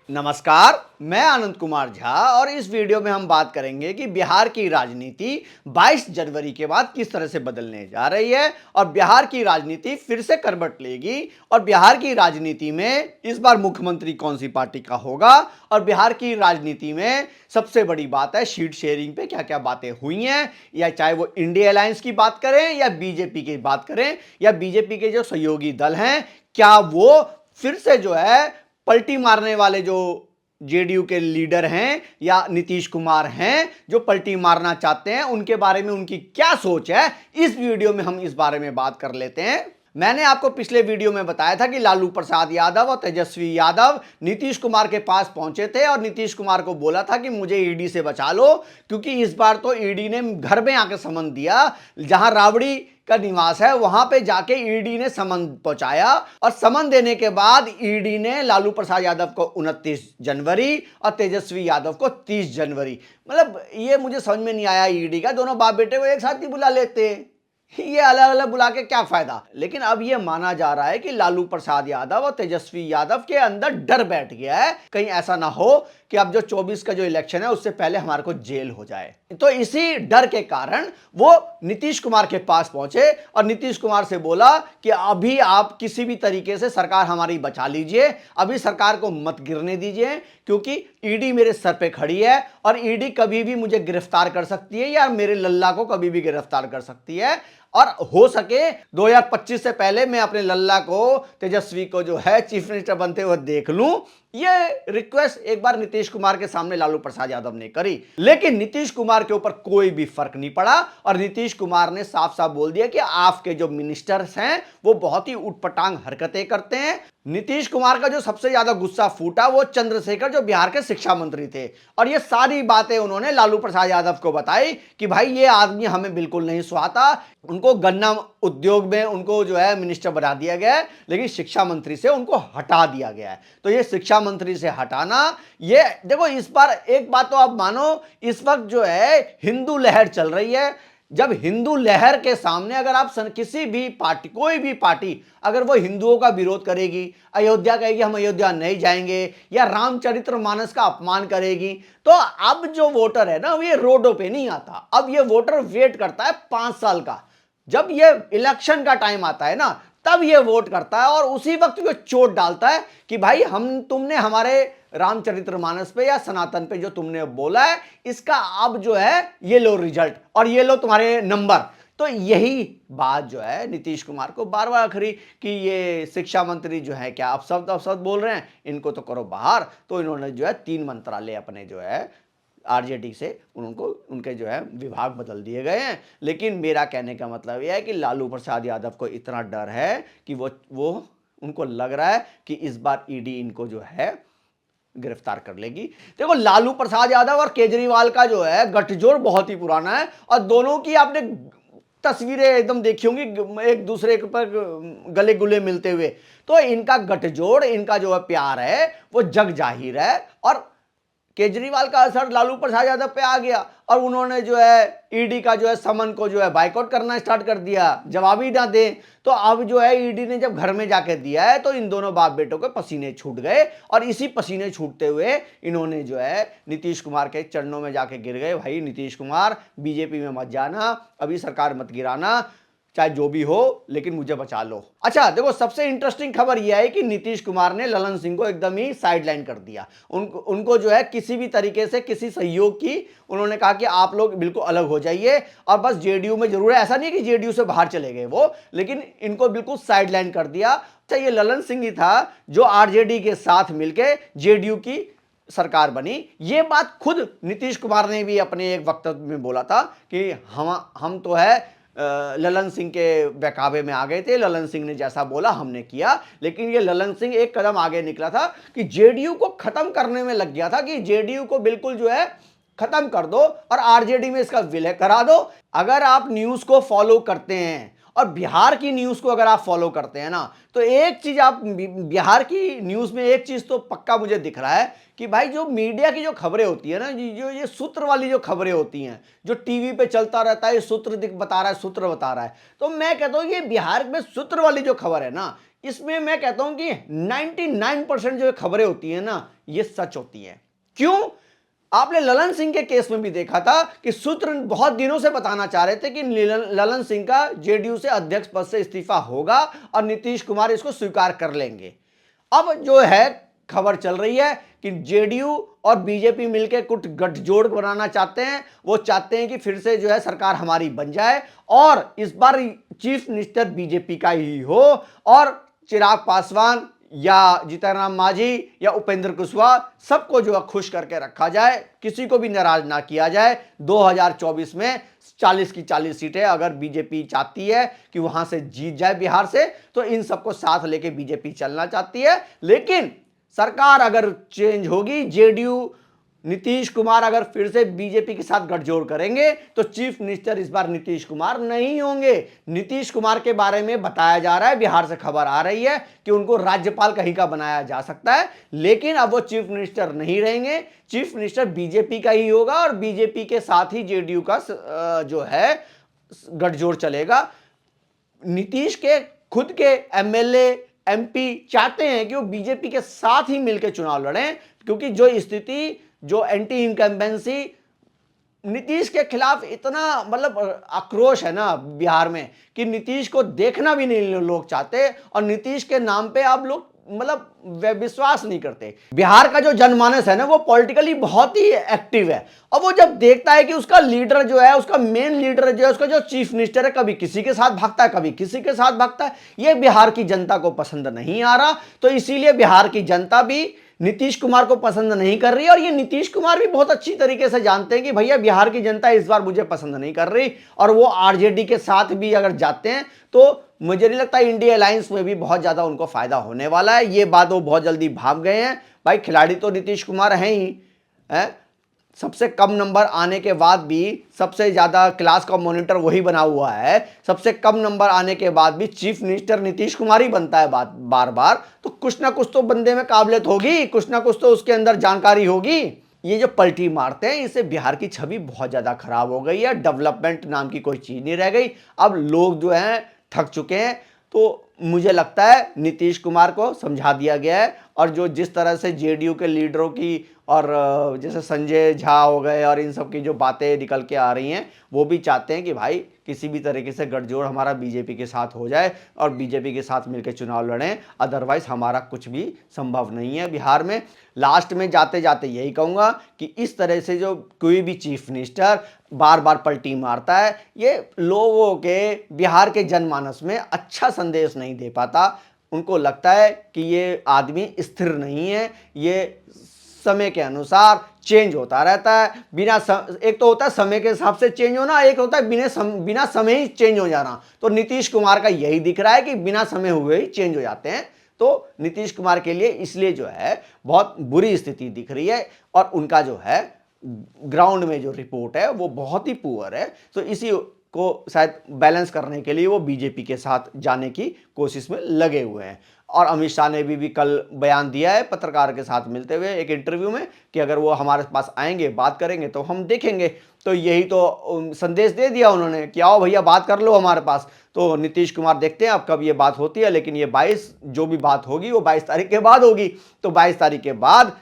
नमस्कार, मैं आनंद कुमार झा और इस वीडियो में हम बात करेंगे कि बिहार की राजनीति 22 जनवरी के बाद किस तरह से बदलने जा रही है और बिहार की राजनीति फिर से करवट लेगी और बिहार की राजनीति में इस बार मुख्यमंत्री कौन सी पार्टी का होगा और बिहार की राजनीति में सबसे बड़ी बात है सीट शेयरिंग पे क्या क्या बातें हुई हैं, या चाहे वो इंडिया अलायंस की बात करें या बीजेपी की बात करें या बीजेपी के जो सहयोगी दल हैं, क्या वो फिर से जो है पलटी मारने वाले जो जेडीयू के लीडर हैं या नीतीश कुमार हैं जो पलटी मारना चाहते हैं, उनके बारे में उनकी क्या सोच है, इस वीडियो में हम इस बारे में बात कर लेते हैं। मैंने आपको पिछले वीडियो में बताया था कि लालू प्रसाद यादव और तेजस्वी यादव नीतीश कुमार के पास पहुंचे थे और नीतीश कुमार को बोला था कि मुझे ईडी से बचा लो, क्योंकि इस बार तो ईडी ने घर में आकर समन दिया, जहां राबड़ी का निवास है वहां पे जाके ईडी ने समन पहुंचाया और समन देने के बाद ईडी ने लालू प्रसाद यादव को 29 जनवरी और तेजस्वी यादव को 30 जनवरी, मतलब ये मुझे समझ में नहीं आया ईडी का, दोनों बाप बेटे को एक साथ ही बुला लेते, ये अलग अलग बुला के क्या फायदा। लेकिन अब ये माना जा रहा है कि लालू प्रसाद यादव और तेजस्वी यादव के अंदर डर बैठ गया है, कहीं ऐसा ना हो कि अब जो 24 का जो इलेक्शन है उससे पहले हमारे को जेल हो जाए। तो इसी डर के कारण वो नीतीश कुमार के पास पहुंचे और नीतीश कुमार से बोला कि अभी आप किसी भी तरीके से सरकार हमारी बचा लीजिए, अभी सरकार को मत गिरने दीजिए, क्योंकि ईडी मेरे सर पे खड़ी है और ईडी कभी भी मुझे गिरफ्तार कर सकती है या मेरे लल्ला को कभी भी गिरफ्तार कर सकती है, और हो सके 2025 से पहले मैं अपने लल्ला को, तेजस्वी को जो है चीफ मिनिस्टर बनते हुए देख लूं। ये रिक्वेस्ट एक बार नीतीश कुमार के सामने लालू प्रसाद यादव ने करी, लेकिन नीतीश कुमार के ऊपर कोई भी फर्क नहीं पड़ा और नीतीश कुमार ने साफ साफ बोल दिया कि आपके जो मिनिस्टर्स हैं वो बहुत ही उटपटांग हरकतें करते हैं। नीतीश कुमार का जो सबसे ज्यादा गुस्सा फूटा वो चंद्रशेखर जो बिहार के शिक्षा मंत्री थे, और ये सारी बातें उन्होंने लालू प्रसाद यादव को बताई कि भाई ये आदमी हमें बिल्कुल नहीं सुहाता, उनको गन्ना उद्योग में उनको जो है मिनिस्टर बना दिया गया है, लेकिन शिक्षा मंत्री से उनको हटा दिया गया है। तो ये शिक्षा मंत्री से हटाना, ये देखो इस बार एक बात तो आप मानो, इस वक्त जो है हिंदू लहर चल रही है। जब हिंदू लहर के सामने अगर आप किसी भी पार्टी, कोई भी पार्टी अगर वो हिंदुओं का विरोध करेगी, अयोध्या कहेगी हम अयोध्या नहीं जाएंगे, या रामचरितमानस का अपमान करेगी, तो अब जो वोटर है ना ये रोडों पे नहीं आता, अब ये वोटर वेट करता है 5 साल का। जब ये इलेक्शन का टाइम आता है ना तब ये वोट करता है और उसी वक्त वो चोट डालता है कि भाई हम तुमने हमारे रामचरितमानस पे या सनातन पे जो तुमने बोला है इसका अब जो है ये लो रिजल्ट और ये लो तुम्हारे नंबर। तो यही बात जो है नीतीश कुमार को बार बार आखिरी कि ये शिक्षा मंत्री जो है क्या अपशब्द बोल रहे हैं, इनको तो करो बाहर। तो इन्होंने जो है 3 मंत्रालय अपने जो है आरजेडी से उनको उनके जो है विभाग बदल दिए गए हैं। लेकिन मेरा कहने का मतलब यह है कि लालू प्रसाद यादव को इतना डर है कि वो उनको लग रहा है कि इस बार ईडी इनको जो है गिरफ्तार कर लेगी। देखो लालू प्रसाद यादव और केजरीवाल का जो है गठजोड़ बहुत ही पुराना है और दोनों की आपने तस्वीरें एकदम देखी होंगी एक दूसरे के पर गले गुले मिलते हुए। तो इनका गठजोड़, इनका जो है प्यार है वो जग जाहिर है और केजरीवाल का असर लालू प्रसाद यादव पे आ गया और उन्होंने जो है ईडी का जो है समन को जो है बाइकआउट करना स्टार्ट कर दिया, जवाब ही ना दें। तो अब जो है ईडी ने जब घर में जाके दिया है तो इन दोनों बाप बेटों के पसीने छूट गए और इसी पसीने छूटते हुए इन्होंने जो है नीतीश कुमार के चरणों में जाके गिर गए। भाई नीतीश कुमार बीजेपी में मत जाना, अभी सरकार मत गिराना, चाहे जो भी हो लेकिन मुझे बचा लो। अच्छा देखो सबसे इंटरेस्टिंग खबर यह है कि नीतीश कुमार ने ललन सिंह को एकदम ही साइडलाइन कर दिया। उनको जो है किसी भी तरीके से किसी सहयोग की, उन्होंने कहा कि आप लोग बिल्कुल अलग हो जाइए और बस जेडीयू में जरूर है, ऐसा नहीं है कि जेडीयू से बाहर चले गए वो, लेकिन इनको बिल्कुल साइडलाइन कर दिया। अच्छा ये ललन सिंह ही था जो आरजेडी के साथ मिलकर जेडीयू की सरकार बनी। ये बात खुद नीतीश कुमार ने भी अपने एक वक्तव्य में बोला था कि हम तो है ललन सिंह के बहकावे में आ गए थे, ललन सिंह ने जैसा बोला हमने किया। लेकिन ये ललन सिंह एक कदम आगे निकला था कि जेडीयू को खत्म करने में लग गया था कि जेडीयू को बिल्कुल जो है खत्म कर दो और आरजेडी में इसका विलय करा दो। अगर आप न्यूज को फॉलो करते हैं और बिहार की न्यूज को अगर आप फॉलो करते हैं ना तो एक चीज आप बिहार की न्यूज में एक चीज तो पक्का मुझे दिख रहा है कि भाई जो मीडिया की जो खबरें होती है ना, जो ये सूत्र वाली जो खबरें होती हैं, जो टीवी पे चलता रहता है, सूत्र बता रहा है, सूत्र बता रहा है, तो मैं कहता हूं ये बिहार में सूत्र वाली जो खबर है ना इसमें मैं कहता हूं कि 99% जो खबरें होती है ना, ये सच होती है। क्यों? आपने ललन सिंह के केस में भी देखा था कि सूत्र बहुत दिनों से बताना चाह रहे थे कि ललन सिंह का जेडीयू से अध्यक्ष पद से इस्तीफा होगा और नीतीश कुमार इसको स्वीकार कर लेंगे। अब जो है खबर चल रही है कि जेडीयू और बीजेपी मिलकर कुछ गठजोड़ बनाना चाहते हैं। वो चाहते हैं कि फिर से जो है सरकार हमारी बन जाए और इस बार चीफ मिनिस्टर बीजेपी का ही हो और चिराग पासवान या जीतन राम मांझी या उपेंद्र कुशवाहा सबको जो है खुश करके रखा जाए, किसी को भी नाराज ना किया जाए। 2024 में 40 की 40 सीटें अगर बीजेपी चाहती है कि वहां से जीत जाए बिहार से, तो इन सबको साथ लेके बीजेपी चलना चाहती है। लेकिन सरकार अगर चेंज होगी, जेडीयू नीतीश कुमार अगर फिर से बीजेपी के साथ गठजोड़ करेंगे तो चीफ मिनिस्टर इस बार नीतीश कुमार नहीं होंगे। नीतीश कुमार के बारे में बताया जा रहा है, बिहार से खबर आ रही है कि उनको राज्यपाल कहीं का बनाया जा सकता है, लेकिन अब वो चीफ मिनिस्टर नहीं रहेंगे। चीफ मिनिस्टर बीजेपी का ही होगा और बीजेपी के साथ ही जेडीयू का जो है गठजोड़ चलेगा। नीतीश के खुद के एमएलए एमपी चाहते हैं कि वो बीजेपी के साथ ही मिलकर चुनाव लड़ें, क्योंकि जो स्थिति, जो एंटी इनकम्बेंसी, नीतीश के खिलाफ इतना मतलब आक्रोश है ना बिहार में कि नीतीश को देखना भी नहीं लोग चाहते और नीतीश के नाम पे आप लोग मतलब विश्वास नहीं करते। बिहार का जो जनमानस है ना, वो पॉलिटिकली बहुत ही एक्टिव है और वो जब देखता है कि उसका लीडर जो है, उसका मेन लीडर जो है, उसका जो चीफ मिनिस्टर है, कभी किसी के साथ भागता है, कभी किसी के साथ भागता है, ये बिहार की जनता को पसंद नहीं आ रहा। तो इसीलिए बिहार की जनता भी नीतीश कुमार को पसंद नहीं कर रही है और ये नीतीश कुमार भी बहुत अच्छी तरीके से जानते हैं कि भैया बिहार की जनता इस बार मुझे पसंद नहीं कर रही। और वो आरजेडी के साथ भी अगर जाते हैं तो मुझे नहीं लगता इंडिया अलायंस में भी बहुत ज्यादा उनको फायदा होने वाला है। ये बात वो बहुत जल्दी भाग गए हैं। भाई खिलाड़ी तो नीतीश कुमार हैं ही है, सबसे कम नंबर आने के बाद भी सबसे ज्यादा क्लास का मॉनिटर वही बना हुआ है। सबसे कम नंबर आने के बाद भी चीफ मिनिस्टर नीतीश कुमार ही बनता है बार बार। तो कुछ ना कुछ तो बंदे में काबिलियत होगी, कुछ ना कुछ तो उसके अंदर जानकारी होगी। ये जो पलटी मारते हैं, इससे बिहार की छवि बहुत ज्यादा खराब हो गई है। डेवलपमेंट नाम की कोई चीज नहीं रह गई। अब लोग जो हैं थक चुके हैं। तो मुझे लगता है नीतीश कुमार को समझा दिया गया है और जो जिस तरह से जेडीयू के लीडरों की और जैसे संजय झा हो गए और इन सब की जो बातें निकल के आ रही हैं, वो भी चाहते हैं कि भाई किसी भी तरीके से गठजोड़ हमारा बीजेपी के साथ हो जाए और बीजेपी के साथ मिलकर चुनाव लड़ें, अदरवाइज हमारा कुछ भी संभव नहीं है बिहार में। लास्ट में जाते जाते यही कहूँगा कि इस तरह से जो कोई भी चीफ मिनिस्टर बार बार पलटी मारता है, ये लोगों के, बिहार के जनमानस में अच्छा संदेश नहीं दे पाता। उनको लगता है कि ये आदमी स्थिर नहीं है, ये समय के अनुसार चेंज होता रहता है। एक तो होता है समय के हिसाब से चेंज होना, एक होता है बिना समय ही चेंज हो जाना। तो नीतीश कुमार का यही दिख रहा है कि बिना समय हुए ही चेंज हो जाते हैं। तो नीतीश कुमार के लिए इसलिए जो है बहुत बुरी स्थिति दिख रही है और उनका जो है ग्राउंड में जो रिपोर्ट है वो बहुत ही पुअर है। तो इसी को शायद बैलेंस करने के लिए वो बीजेपी के साथ जाने की कोशिश में लगे हुए हैं। और अमित शाह ने भी कल बयान दिया है पत्रकार के साथ मिलते हुए एक इंटरव्यू में कि अगर वो हमारे पास आएंगे, बात करेंगे तो हम देखेंगे। तो यही तो संदेश दे दिया उन्होंने कि आओ भैया बात कर लो हमारे पास। तो नीतीश कुमार देखते हैं अब कब ये बात होती है, लेकिन ये 22 जो भी बात होगी वो 22 तारीख के बाद होगी। तो 22 तारीख के बाद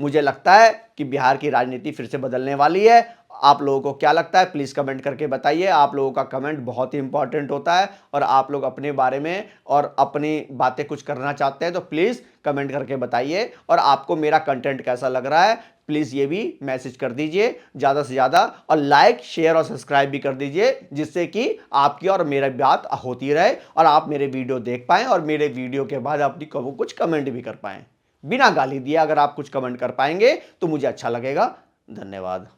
मुझे लगता है कि बिहार की राजनीति फिर से बदलने वाली है। आप लोगों को क्या लगता है प्लीज़ कमेंट करके बताइए। आप लोगों का कमेंट बहुत ही इंपॉर्टेंट होता है और आप लोग अपने बारे में और अपनी बातें कुछ करना चाहते हैं तो प्लीज़ कमेंट करके बताइए। और आपको मेरा कंटेंट कैसा लग रहा है प्लीज़ ये भी मैसेज कर दीजिए ज़्यादा से ज़्यादा, और लाइक शेयर और सब्सक्राइब भी कर दीजिए, जिससे कि आपकी और मेरा बात होती रहे और आप मेरे वीडियो देख पाएँ और मेरे वीडियो के बाद अपनी कुछ कमेंट भी कर पाएँ। बिना गाली दिए अगर आप कुछ कमेंट कर पाएंगे तो मुझे अच्छा लगेगा। धन्यवाद।